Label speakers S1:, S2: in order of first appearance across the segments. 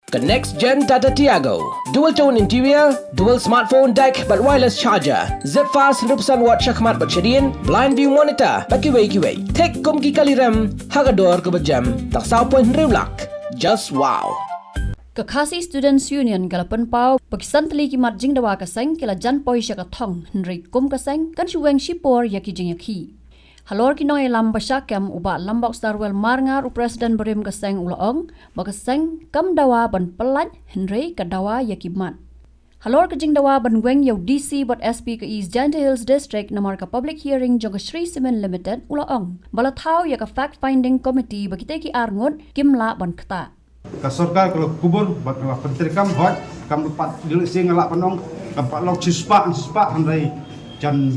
S1: The next gen Tata Tiago. Dual tone interior, dual smartphone deck but wireless charger. Zip fast 100% watt syakmat bercedian, blind view monitor, bagi way. Take kumki kaliram, hagador ke berjam, tak saupoin riulak. Just wow.
S2: Kakasi Students Union galapan pau pakisan teli kimat jing dawa kaseng kila jan poi syaka thong Henry kum kaseng kan shuweng shipor yaki jing yaki. Halor kinoy lam basyakam uba lambok starwel marngar u presiden berim kaseng ulaong bakaseng kam dawa ban pelat Henry kadawa yaki mat. Halor kejing dawa ban weng yaw DC bot SP ke East Janta Hills District namar ka public hearing jong Shri Cement Limited ulaong balathaw yaka fact finding committee bagiteki arngot kimla ban kata.
S3: Kasorkar kalau kubur bakal penteri kam hot kam lepat dulu sing ngelak penong kampak lok cispa handai jan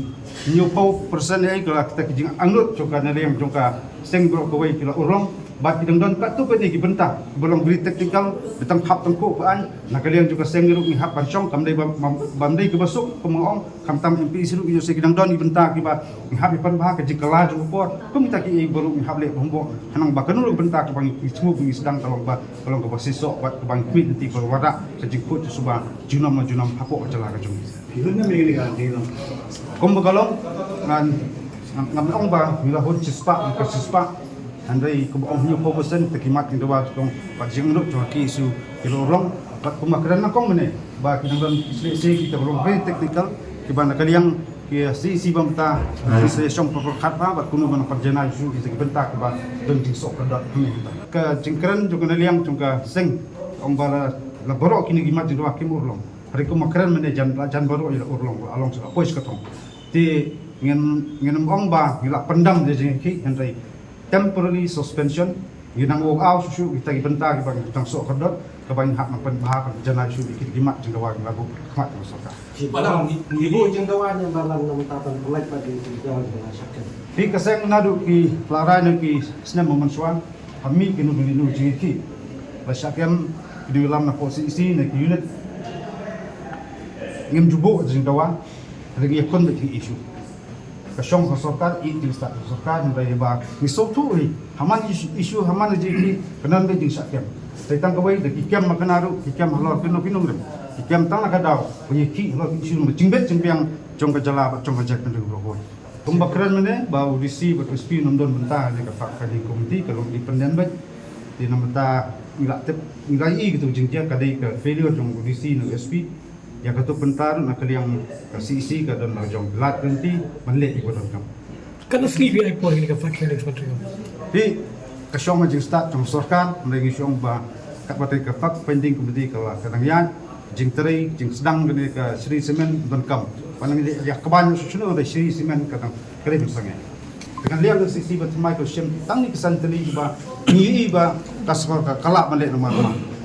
S3: nyupo persen ai kalau kita kijing angut coka nerem coka sing bro kawai kila urong bat kidang don kat tu pedi bentah belum beri teknikal betang hap tengku paan nakalian juga sing ngiru ni hap pancong kam dai bandai ke besuk pemong kam tam MP siru yo sing kidang don bentah kiba ni hap ipan bah ke jikala jo por kum kita ki baru ni hap le bombo hanang bakanul bentah ke bang semua bungi sedang kalau ke basisok bat ke bang kwit nanti kalau warak sejikut subah junam hapok jala ka jung
S4: Hilangnya milih ganti lang.
S3: Kung bagalong ngam ba milahon cispa ke cispa andai kubong hiu pobusen tekimat yang dawa kong pajing nuk cuma kisu kilorong bat pemakaran kong mene ba kinang seleksi kita belum very technical kibana kaliang kia si bamta si song perkat ba bat kuno ban perjana isu kita bentak ba benting sok kedat ke jingkran juga naliang juga sing ombala laborok kini gimat di dawa kimurlong hari kumakaran mene jan baru ila urlong along sa pois katong ti ngin ong ba ngila pendam de jing ki andai temporary suspension ginang aw susu kita gibenta gi bang tang sok kedot ke bang hak mapen bahak jana isu dikit gimat jeng dawa lagu khmat masyarakat
S4: Padang ibu jeng dawan yang balang nam tapan pelai pada jalan masyarakat.
S3: Di kaseng nadu ki larai ki snem memensuan kami kinu dulu jing ki basyakem di dalam na posisi na unit ngem jubo jeng dawa lagi yakon beti isu kasyong kasorkar iting sta kasorkar ndai ba misotu haman isu haman jeki kanan be ding sakem tentang kawai de kikem makanaru kikem halor pino rem kikem tang nakadaw punya ki halor isu jingbet jingbiang jong kajala jong kajak pendek rohon tumbakran mene ba udisi ba SP nomdon bentah de ka fak di komiti kalau independen bet di namata ngai gitu jingja kadai ke failure jong udisi no SP yang ketuk pentar nak kaliang isi ke dan jong lat nanti menlek ikut kam
S4: Kan sleep ay po ini ka fakir ng patrio.
S3: di kasyong majing start jong sorkan mengi syong ba kat batai ke fak pending komiti kala kadang yan jing teri jing sedang gini ke Shri Cement dan kam panang ya keban susuno de Shri Cement kadang kali sangai dengan liang sisi bat Michael Shem tang ni kesan teli ba ni ba kasar kalak menlek nama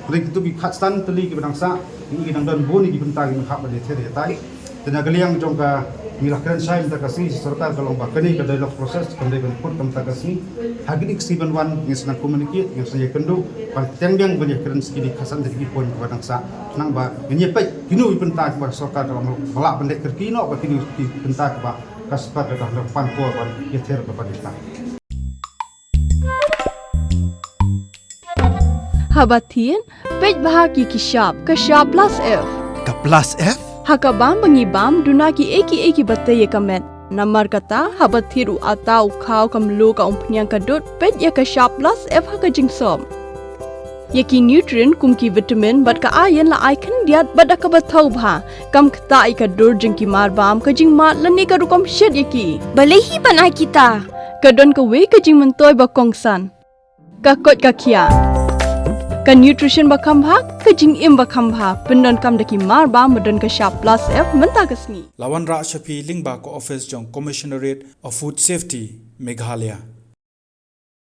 S3: mereka itu bi khatstan teli ke bangsa ini nang dan boni di bentang yang hak balik teri tai tenaga liang jongka milahkan saya minta kasih serta kalau bakani ke dialog proses kemudian pun minta kasih hagini kesiban wan yang senang komunikasi yang saya kendu tenggang banyak keren sekali khasan dari poin ke bangsa nang ba menyepai kinu bentang ke serta kalau melak bendek kerkino bakini bentang ke kaspat dah depan ko ban yeter ke padista
S5: Habatin, pej bahagi kishab plus F.
S6: Ka plus F?
S5: Hakabam bangibam dunaki eki batay kamet. Namar kata habathiru atau kau kamlu ka umpnyang kadut pej ya kishab plus F haka jingsom. Yaki nutrient kumki vitamin bat ka ayan la icon diat bat ka bathau bha kam kta ikadur jingki marbam ka jingmat lani ka rukom shed yaki. Balehi banai kita. Kadon ka we ka jing mentoy ba kongsan. Ka kot ka kia. Ka nutrition bakam bha ka jing im bakam bha pendon kam daki mar ba modon ka sharp plus F menta kasni
S6: Lawan Ra Shafi Lingba ko office jong Commissionerate of Food Safety Meghalaya